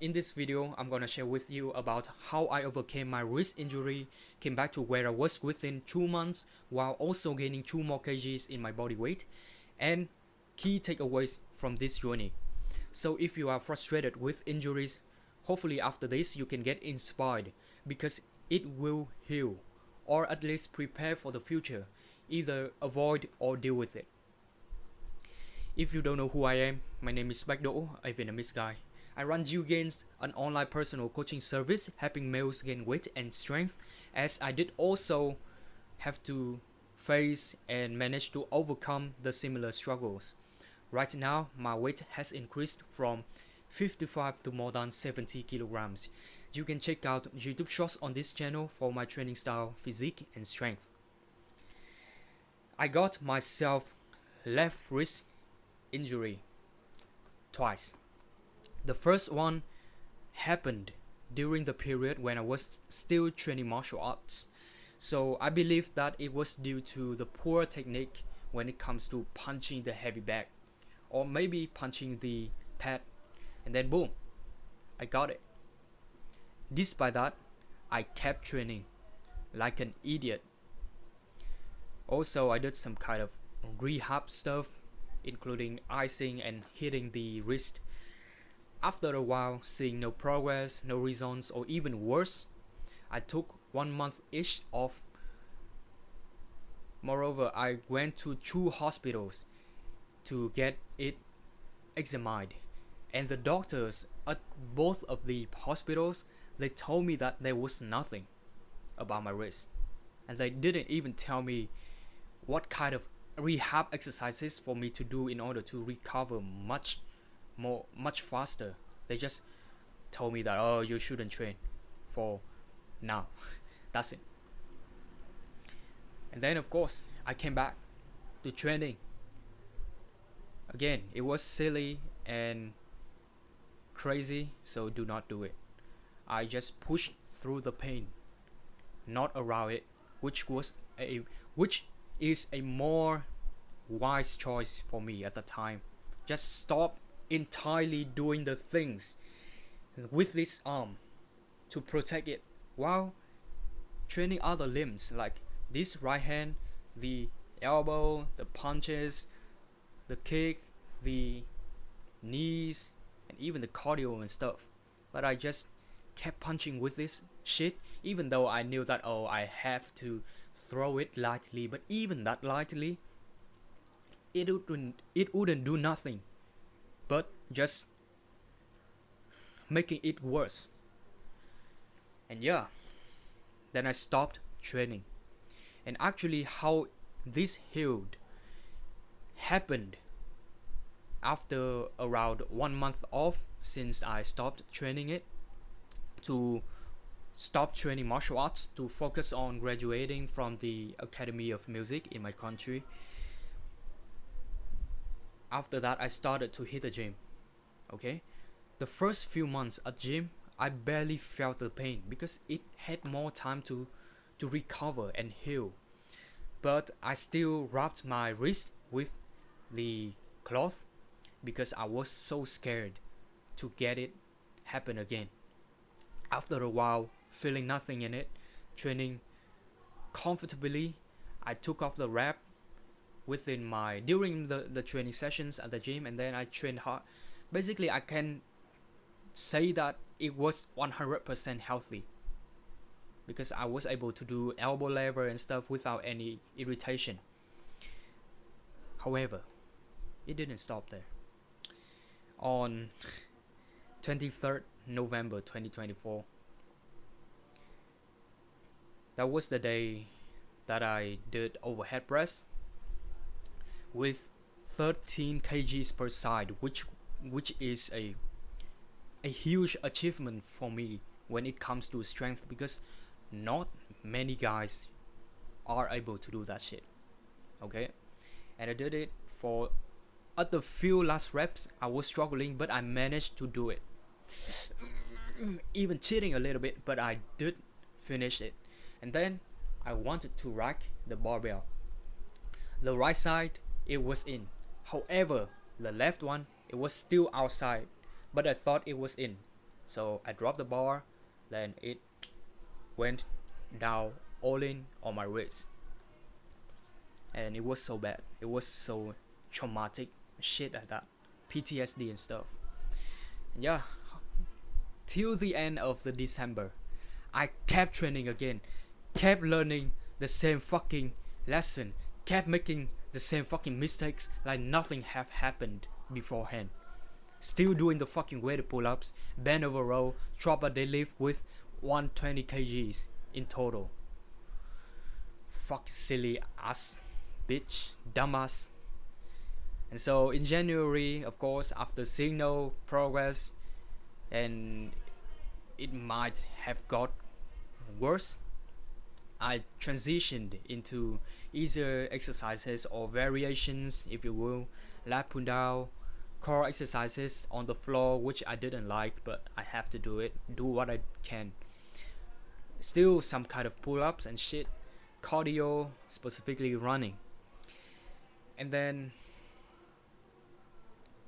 In this video, I'm gonna share with you about how I overcame my wrist injury, came back to where I was within 2 months while also gaining 2 more kgs in my body weight, and key takeaways from this journey. So if you are frustrated with injuries, hopefully after this you can get inspired because it will heal, or at least prepare for the future, either avoid or deal with it. If you don't know who I am, my name is Baekdo, a Vietnamese guy. I run Gains, an online personal coaching service helping males gain weight and strength, as I did also have to face and manage to overcome the similar struggles. Right now, my weight has increased from 55 to more than 70 kilograms. You can check out YouTube shorts on this channel for my training style, physique, and strength. I got myself left wrist injury twice. The first one happened during the period when I was still training martial arts. So I believe that it was due to the poor technique when it comes to punching the heavy bag, or maybe punching the pad, and then boom, I got it. Despite that, I kept training like an idiot. Also, I did some kind of rehab stuff, including icing and hitting the wrist. After a while, seeing no progress, no results, or even worse, I took 1 month each off. Moreover, I went to 2 hospitals to get it examined, and the doctors at both of the hospitals, they told me that there was nothing about my wrist, and they didn't even tell me what kind of rehab exercises for me to do in order to recover much faster. They just told me that, oh, you shouldn't train for now. That's it. And then of course I came back to training again. It was silly and crazy, so do not do it. I just pushed through the pain, not around it, which is a more wise choice for me at the time. Just stop entirely doing the things with this arm to protect it while training other limbs like this right hand, the elbow, the punches, the kick, the knees, and even the cardio and stuff. But I just kept punching with this shit, even though I knew that, oh, I have to throw it lightly, but even that lightly, it wouldn't do nothing but just making it worse. And yeah, then I stopped training. And actually how this healed happened after around 1 month off since I stopped training it, to stop training martial arts to focus on graduating from the Academy of Music in my country. After that, I started to hit the gym. Okay, the first few months at gym, I barely felt the pain because it had more time to recover and heal. But I still wrapped my wrist with the cloth because I was so scared to get it happen again. After a while, feeling nothing in it, training comfortably, I took off the wrap during the training sessions at the gym, and then I trained hard. Basically, I can say that it was 100% healthy because I was able to do elbow lever and stuff without any irritation. However, it didn't stop there. On 23rd November 2024, that was the day that I did overhead press with 13 kgs per side, which is a huge achievement for me when it comes to strength, because not many guys are able to do that shit. Okay, and I did it for, at the few last reps I was struggling, but I managed to do it, even cheating a little bit, but I did finish it. And then I wanted to rack the barbell. The right side, it was in. However, the left one, it was still outside, but I thought it was in. So I dropped the bar, then it went down all in on my wrist, and it was so bad. It was so traumatic, shit like that, PTSD and stuff. And yeah, till the end of the December, I kept training again, kept learning the same fucking lesson, kept making the same fucking mistakes like nothing have happened beforehand. Still doing the fucking weighted pull-ups, bend over row, drop a deadlift with 120 kgs in total. Fuck silly ass, bitch, dumbass. And so in January, of course, after seeing no progress, and it might have got worse, I transitioned into easier exercises or variations, if you will, lat pull down, core exercises on the floor, which I didn't like, but I have to do it, do what I can. Still some kind of pull-ups and shit, cardio, specifically running. And then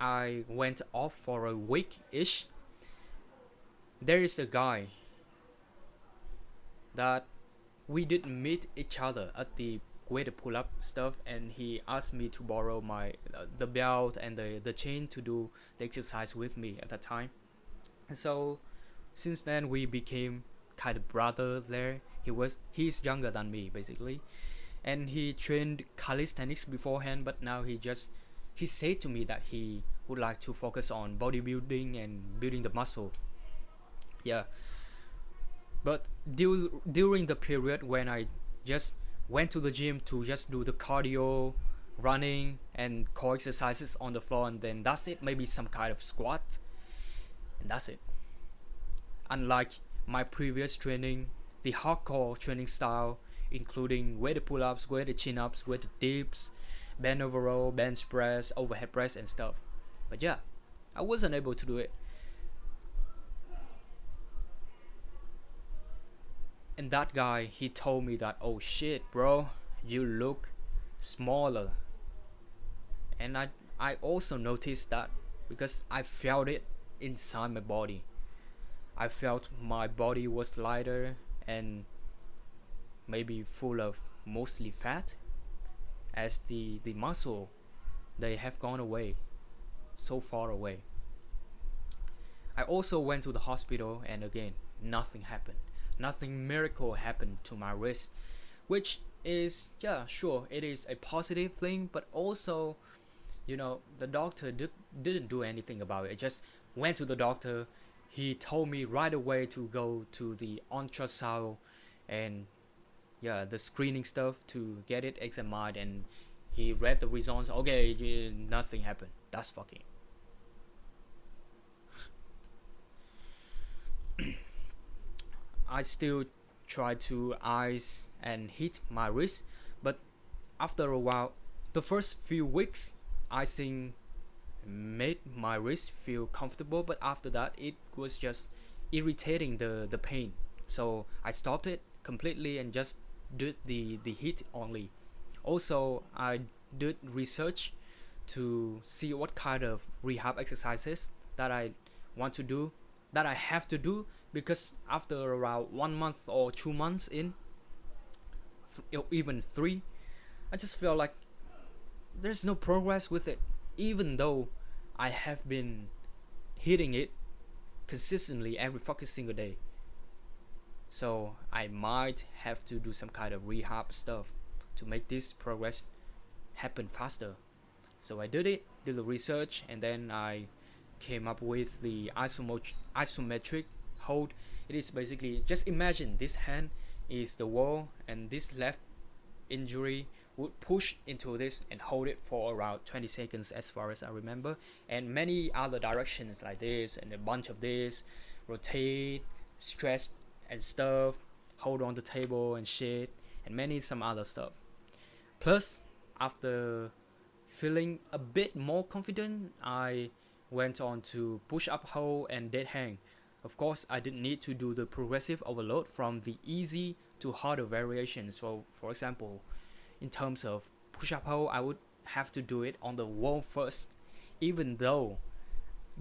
I went off for a week-ish. There is a guy that we did meet each other at the weighted pull-up stuff, and he asked me to borrow my the belt and the chain to do the exercise with me at that time. And so since then we became kind of brothers there. He's younger than me basically, and he trained calisthenics beforehand, but now he said to me that he would like to focus on bodybuilding and building the muscle. Yeah, but during the period when I just went to the gym to just do the cardio, running and core exercises on the floor, and then that's it, maybe some kind of squat, and that's it. Unlike my previous training, the hardcore training style, including weighted pull-ups, weighted chin-ups, weighted dips, bend over row, bench press, overhead press and stuff. But yeah, I wasn't able to do it. And that guy, he told me that, oh shit bro, you look smaller. And I also noticed that, because I felt it inside my body. I felt my body was lighter and maybe full of mostly fat, as the muscle, they have gone away, so far away. I also went to the hospital, and again, nothing happened. Nothing miracle happened to my wrist, which is, yeah, sure, it is a positive thing, but also, you know, the doctor didn't do anything about it. I just went to the doctor. He told me right away to go to the ultrasound and yeah, the screening stuff to get it examined, and he read the results. Okay, nothing happened. That's fucking. I still try to ice and heat my wrist, but after a while, the first few weeks, icing made my wrist feel comfortable, but after that, it was just irritating the pain. So I stopped it completely and just did the heat only. Also, I did research to see what kind of rehab exercises that I want to do, that I have to do, because after around 1 month or 2 months in, even 3, I just feel like there's no progress with it, even though I have been hitting it consistently every fucking single day. So I might have to do some kind of rehab stuff to make this progress happen faster. So I did the research, and then I came up with the isometric hold. It is basically, just imagine this hand is the wall, and this left injury would push into this and hold it for around 20 seconds as far as I remember, and many other directions like this and a bunch of this, rotate, stretch and stuff, hold on the table and shit, and many some other stuff. Plus, after feeling a bit more confident, I went on to push up hold and dead hang. Of course, I didn't need to do the progressive overload from the easy to harder variations. So for example, in terms of push up hold, I would have to do it on the wall first, even though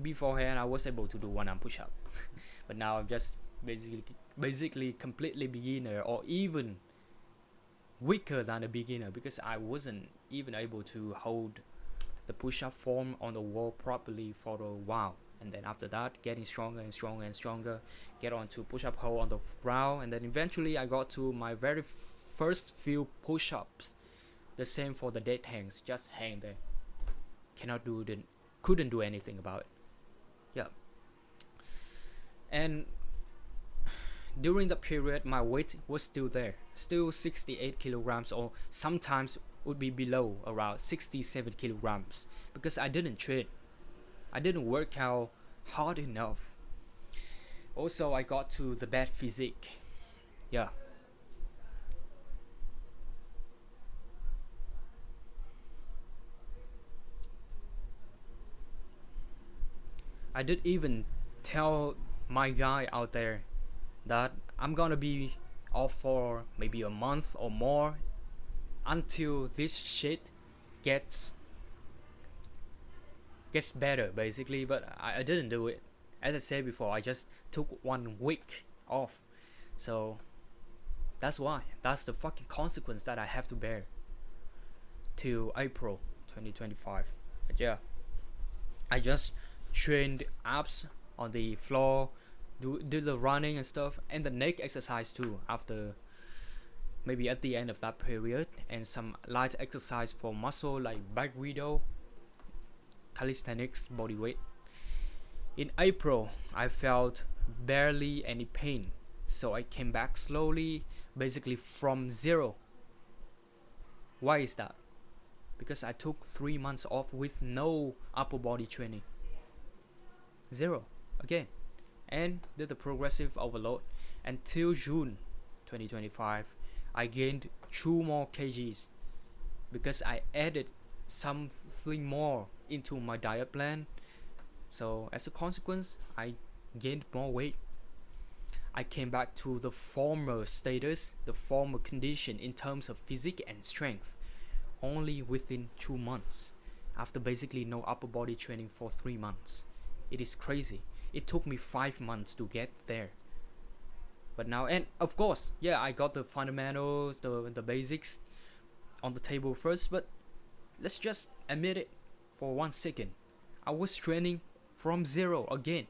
beforehand I was able to do one arm push-up, but now I'm just basically completely beginner, or even weaker than a beginner, because I wasn't even able to hold the push-up form on the wall properly for a while. And then after that, getting stronger and stronger and stronger, get on to push-up hold on the ground, and then eventually I got to my very first few push-ups. The same for the dead hangs, just hang there. Couldn't do anything about it. Yeah. And during the period, my weight was still there, still 68 kilograms, or sometimes would be below around 67 kilograms, because I didn't train. I didn't work out hard enough. Also, I got to the bad physique. Yeah. I did even tell my guy out there that I'm gonna be off for maybe a month or more until this shit gets better, basically. But I didn't do it. As I said before, I just took 1 week off. So that's why. That's the fucking consequence that I have to bear till April 2025. But yeah, I just trained abs on the floor, do the running and stuff, and the neck exercise too, after maybe at the end of that period, and some light exercise for muscle like back widow, calisthenics, body weight. In April, I felt barely any pain, so I came back slowly, basically from zero. Why is that? Because I took 3 months off with no upper body training. Zero again, and did the progressive overload until June 2025. I gained 2 more kgs because I added something more into my diet plan. So as a consequence, I gained more weight. I came back to the former status, the former condition in terms of physique and strength, only within 2 months, after basically no upper body training for 3 months. It is crazy. It took me 5 months to get there. But now, and of course, yeah, I got the fundamentals, the basics on the table first, but let's just admit it for 1 second. I was training from zero again.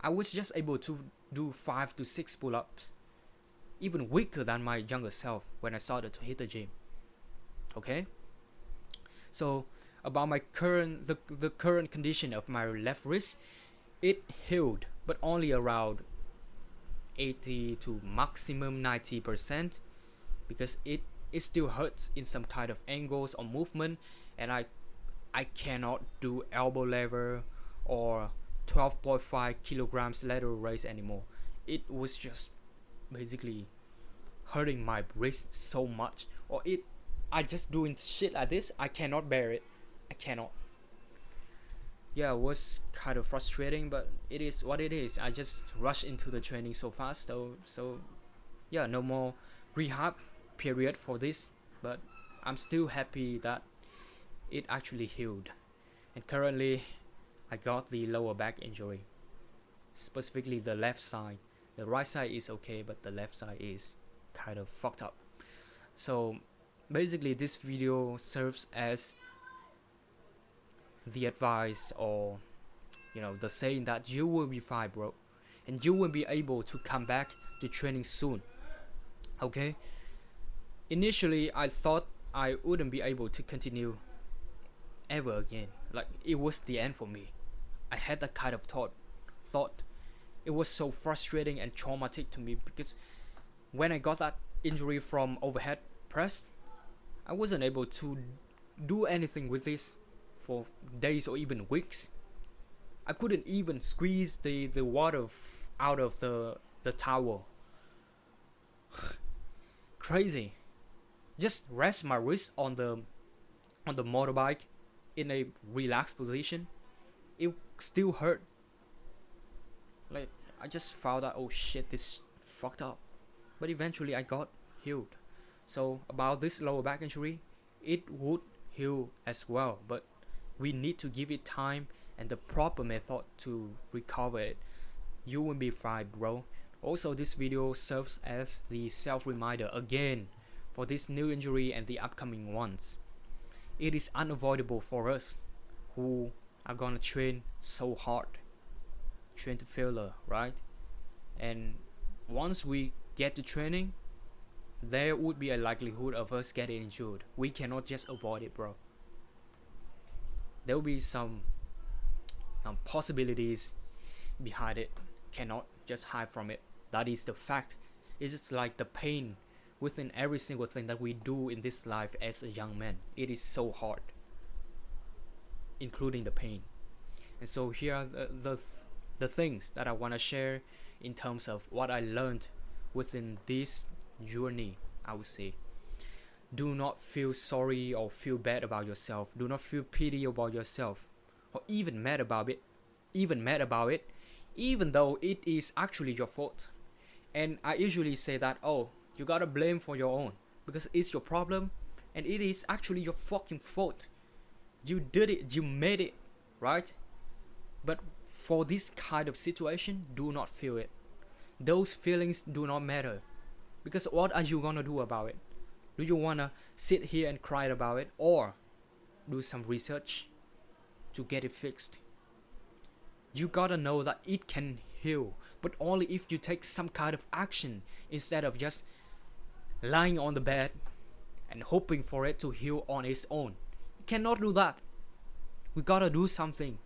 I was just able to do 5 to 6 pull-ups, even weaker than my younger self when I started to hit the gym. Okay? So about my the current condition of my left wrist, it healed, but only around 80 to maximum 90%, because it still hurts in some kind of angles or movement, and I cannot do elbow lever or 12.5 kilograms lateral raise anymore. It was just basically hurting my wrist so much, or I just doing shit like this, I cannot bear it. I cannot. Yeah, it was kind of frustrating, but it is what it is. I just rushed into the training so fast, so yeah, no more rehab period for this, but I'm still happy that it actually healed. And currently I got the lower back injury, specifically the left side. The right side is okay, but the left side is kind of fucked up. So basically this video serves as the advice, or the saying that you will be fine, bro, and you will be able to come back to training soon. Okay, initially I thought I wouldn't be able to continue ever again, like it was the end for me. I had that kind of thought. It was so frustrating and traumatic to me, because when I got that injury from overhead press, I wasn't able to do anything with this for days or even weeks. I couldn't even squeeze the water out of the towel. Crazy. Just rest my wrist on the motorbike in a relaxed position, it still hurt. Like, I just found out, oh shit, this fucked up. But eventually I got healed. So about this lower back injury, it would heal as well, but we need to give it time and the proper method to recover it, you will be fine, bro. Also, this video serves as the self-reminder again for this new injury and the upcoming ones. It is unavoidable for us who are gonna train so hard, train to failure, right? And once we get to training, there would be a likelihood of us getting injured. We cannot just avoid it, bro. There will be some possibilities behind it. Cannot just hide from it. That is the fact. It's just like the pain within every single thing that we do in this life as a young man. It is so hard, including the pain. And so here are the things that I want to share in terms of what I learned within this journey. I would say, do not feel sorry or feel bad about yourself. Do not feel pity about yourself, or even mad about it. Even though it is actually your fault. And I usually say that, oh, you gotta blame for your own, because it's your problem and it is actually your fucking fault. You did it, you made it, right? But for this kind of situation, do not feel it. Those feelings do not matter, because what are you gonna do about it? Do you wanna sit here and cry about it, or do some research to get it fixed? You gotta know that it can heal, but only if you take some kind of action instead of just lying on the bed and hoping for it to heal on its own. You cannot do that. We gotta do something,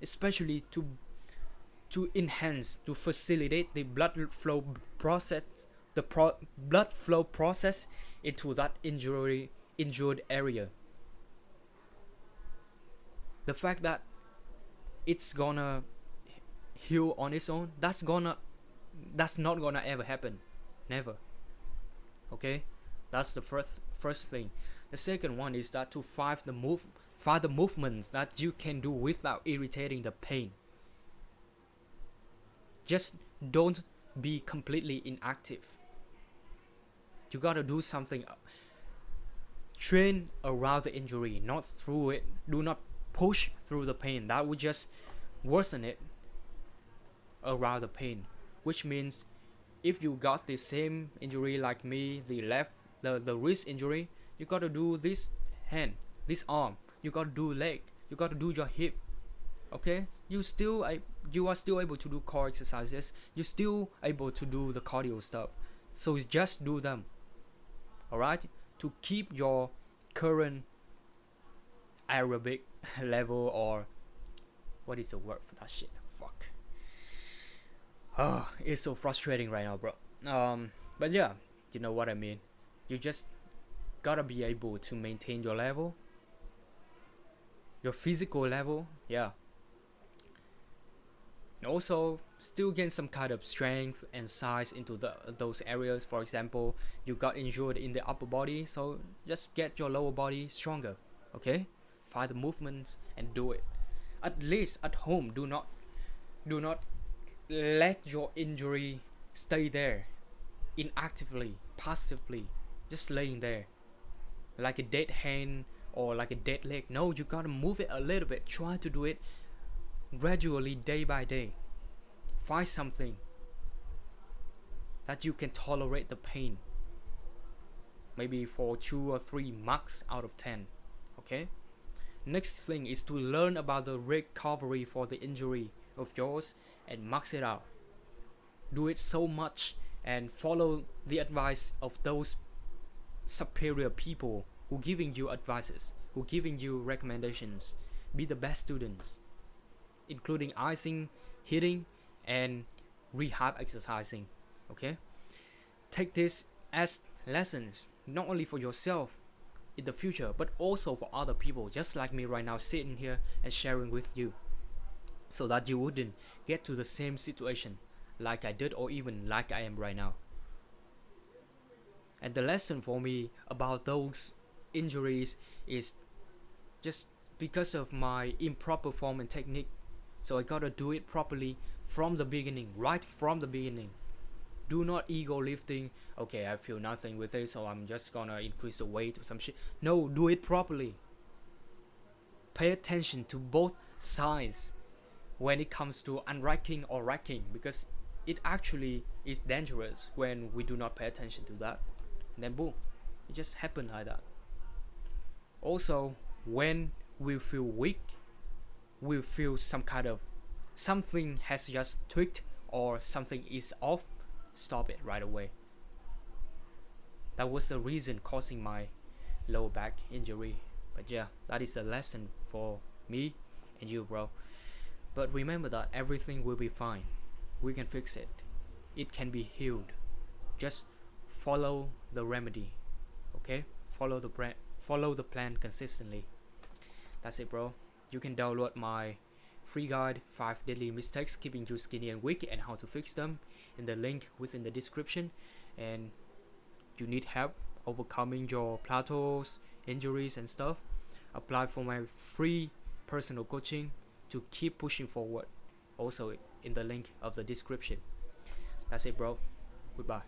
especially to enhance, to facilitate the blood flow process, blood flow process into that injured area. The fact that it's gonna heal on its own, that's not gonna ever happen. Never. Okay, that's the first thing. The second one is that to find the movements that you can do without irritating the pain. Just don't be completely inactive. You gotta do something. Train around the injury, not through it. Do not push through the pain. That would just worsen it around the pain. Which means if you got the same injury like me, the wrist injury, you gotta do this hand, this arm. You gotta do leg. You gotta do your hip. Okay, you are still able to do core exercises. You're still able to do the cardio stuff. So just do them. Alright, to keep your current aerobic level, or what is the word for that shit? Fuck. Oh, it's so frustrating right now, bro. But yeah, you know what I mean. You just gotta be able to maintain your level, your physical level, yeah. And also still gain some kind of strength and size into those areas. For example, you got injured in the upper body, so just get your lower body stronger. Okay, find the movements and do it. At least at home, do not let your injury stay there inactively, passively, just laying there like a dead hand or like a dead leg. No, you gotta move it a little bit. Try to do it gradually, day by day. Find something that you can tolerate the pain, maybe for 2 or 3 max out of 10. Okay, next thing is to learn about the recovery for the injury of yours and max it out. Do it so much and follow the advice of those superior people who giving you advices, who giving you recommendations. Be the best students, including icing, hitting, and rehab exercising. Okay, take this as lessons, not only for yourself in the future, but also for other people, just like me right now, sitting here and sharing with you, so that you wouldn't get to the same situation like I did, or even like I am right now. And the lesson for me about those injuries is just because of my improper form and technique. So I gotta do it properly from the beginning, right from the beginning. Do not ego lifting. Okay, I feel nothing with it, so I'm just gonna increase the weight or some shit. No, do it properly. Pay attention to both sides when it comes to unracking or racking, because it actually is dangerous when we do not pay attention to that, and then boom, it just happened like that. Also, when we feel weak, we feel some kind of something has just tweaked or something is off, stop it right away. That was the reason causing my lower back injury. But yeah, that is a lesson for me and you, bro. But remember that everything will be fine. We can fix it. It can be healed. Just follow the remedy, okay? Follow the plan consistently. That's it, bro. You can download my free guide 5 deadly mistakes keeping you skinny and weak and how to fix them in the link within the description. And you need help overcoming your plateaus, injuries and stuff, apply for my free personal coaching to keep pushing forward, also in the link of the description. That's it, bro. Goodbye.